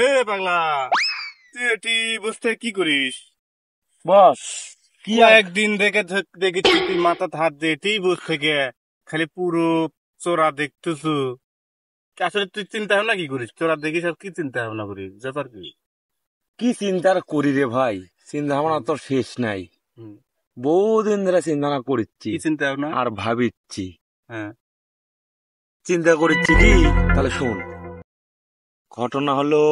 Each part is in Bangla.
এ পাগলা, তুই এটি বসতে কি করিস? বস কি একদিন দেখেছি তুই মাথা হাত দিয়ে এটি বস থেকে খালি পুরো চোরা দেখতেছু। আসলে তুই চিন্তা ভাবনা কি করিস? চোরা দেখিস আর কি চিন্তা ভাবনা করিস? ব্যাপার কি? কি চিন্তার করি রে ভাই, চিন্তা ভাবনা তো শেষ নাই। বহুদিন ধরে চিন্তা ভাবনা করছি, কি চিন্তা ভাবনা? আর ভাবিচ্ছি। হ্যাঁ, চিন্তা করছি কি, তাহলে শোন। ঘটনা হলো,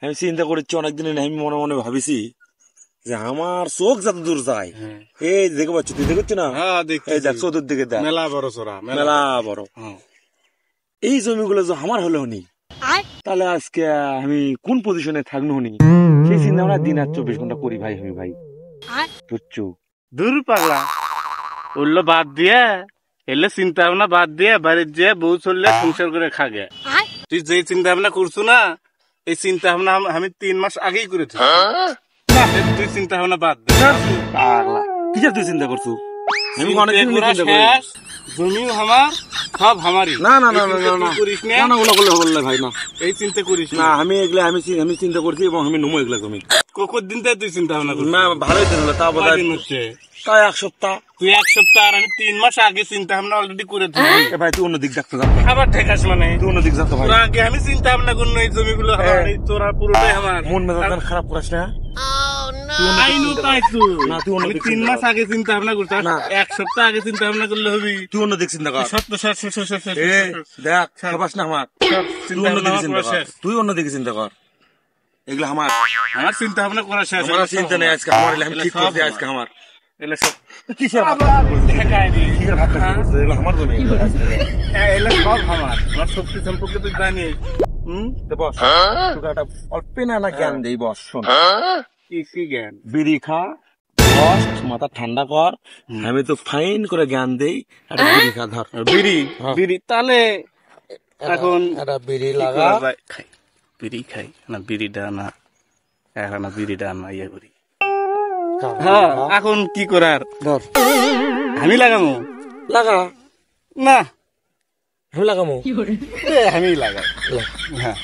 আমি চিন্তা করছি অনেকদিন, আমি মনে মনে ভাবিছি যে আমার চোখ যত দূর যায়, এই দেখে পাচ্ছি, তুই দেখছি না? এই দেখ চতুর্দিকে দেখ, মেলা বড় চোরা, মেলা বড়। এই জমিগুলো যে আমার হলো নি, তাহলে আজকে আমি কোন পজিশনে থাকবো নি, সেই চিন্তা ভাবনা দিন আর 24 ঘন্টা করি ভাই। আমি ভাই বুঝছো? দূর পাগলা, উল্লো বাদ দিয়ে এলে চিন্তা ভাবনা বাদ দিয়ে বাড়ির যে বউ চললে সংসার করে খাগে। তুই যে চিন্তা ভাবনা করছো না, এই চিন্তা ভাবনা আমি 3 মাস আগেই করেছি। তুই চিন্তা ভাবনা বাদ দে পাগলা। কি তুই চিন্তা করছো? আমি অনেকদিন চিন্তা করি, জমিও আমার, সব আমারই। না না না করিস না, ওগুলো করলে বললে ভাই না, এই চিন্তা করিস না। আমি এগুলা আমি চিন্তা করছি এবং আমি নমো এগুলা জমি। কখন দিন তুই চিন্তা ভাবনা করছিস? না ভালোই দিন হলো, তা বোধ হচ্ছে তাই 1 সপ্তাহ। তুই 1 সপ্তাহ আর আমি 3 মাস আগে চিন্তা ভাবনা অলরেডি করে দিই। ভাই তুই অন্য দিক দেখতে যা, আবার ঠেকাস মানে? তুই অন্য দিক যাতো ভাই। আগে আমি চিন্তা ভাবনা করবো এই জমিগুলো আমার, এই তোরা পুরোটাই আমার। মন মেজাজ খারাপ করিস না। না, তুই 3 মাস আগে চিন্তা ভাবনা করছিস, 1 সপ্তাহ আগে চিন্তা ভাবনা করলে হবি। তুই অন্য দিক চিন্তা কর। দেখ খাবাস না আমার, তুই অন্য দিকে চিন্তা কর। এগুলো আমার চিন্তা ভাবনা করা শেষ। আমার চিন্তা নেই আজকে, আমার আমি ঠিক করছি আজকে। আমার কিসের আমার জমি, আমার শক্তি সম্পর্কে তুই জানিস। বস অল্প না জ্ঞান দেই। বস শোন, কি জ্ঞান? বিড়ি খা, বস মাথা ঠান্ডা কর। আমি তো ফাইন করে জ্ঞান দেই। একটা বিড়ি খা, ধর বিড়ি। তাহলে এখন একটা বিড়ি লাগা, বিড়ি খাই না, বিড়িটা না, এখন বিড়িটা না ইয়ে করি। হ্যাঁ, এখন কি করার? ধর আমি লাগামো। লাগা না, আমি লাগামো, আমি লাগাই। হ্যাঁ,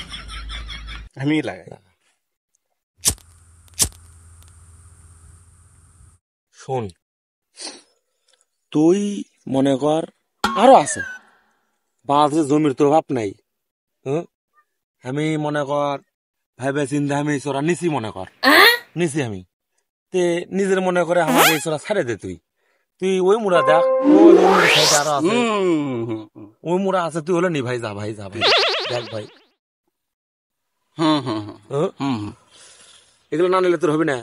আমি লাগাই। শোন, তুই মনে কর আরো আছে বাজে জমির তোর ভাব নাই। আমি মনে কর ভাইবে চিন্তা আমি চোরা নিছি, মনে কর নিছি আমি। তে নিজের মনে করে আমার এই চোরা ছাড়ে দে। তুই ওই মুড়া দেখ, আরো আছে, ওই মুড়া আছে। তুই হলে নি ভাই, যা ভাই, যা ভাই, দেখ ভাই। এগুলো না নিলে তোর হবে না।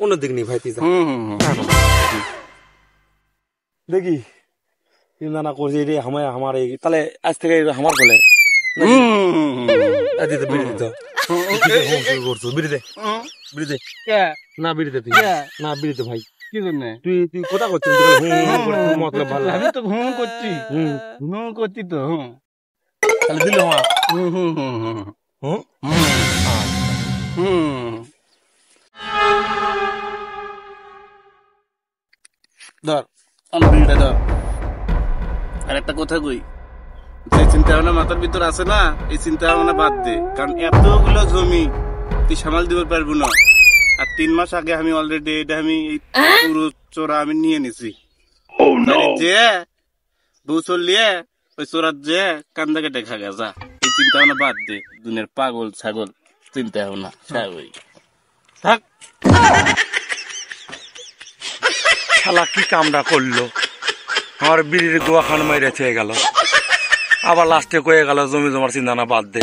অন্যদিক নি ভাই, তুই যা। দেখি চিন্তা না করছি রে আমার এই, তাহলে আজ থেকে আমার বলে না বিড়িতে, তুই না বিড়িতে ভাই। কি জন্য? তুই কথা করছিস, আমি তো ঘুম করছি তো। তাহলে দিল ধর আমার বিড়িটা ধর। আর একটা কথা কই, যে চিন্তা ভাবনা মাথার ভিতর আছে না, এই চিন্তা ভাবনা বাদ দে। কারণ এতগুলো জমি তুই সামাল দিতে পারবো না। আর 3 মাস আগে আমি অলরেডি এটা আমি পুরো চোরা আমি নিয়ে নিছি। যে বউ চলিয়ে ওই চোরার যে কান্দা কেটে খা গা। যা, এই চিন্তা ভাবনা বাদ দে। দুনিয়ার পাগল ছাগল চিন্তা ভাবনা থাক। শালা কি কামটা করলো, আমার বিড়ির গোয়া খান মাইরে থেকে গেল, আবার লাস্টে কয়ে গেল জমি জমার চিন্তা না বাদ দে।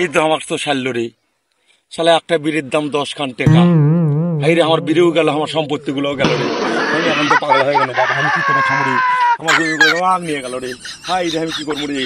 এই তো আমার তো শাল্য রে, শালা একটা বিড়ির দাম 10 খান টাকা। এই রে আমার বিড়িও গেল, আমার সম্পত্তি গুলোও গেল রে। আমি এখন তো পাগল হয়ে গেল, বাবা আমি কি করে খামড়ি, আমার জমি গুলো নিয়ে গেল রে। হাই রে আমি কি করবো রে।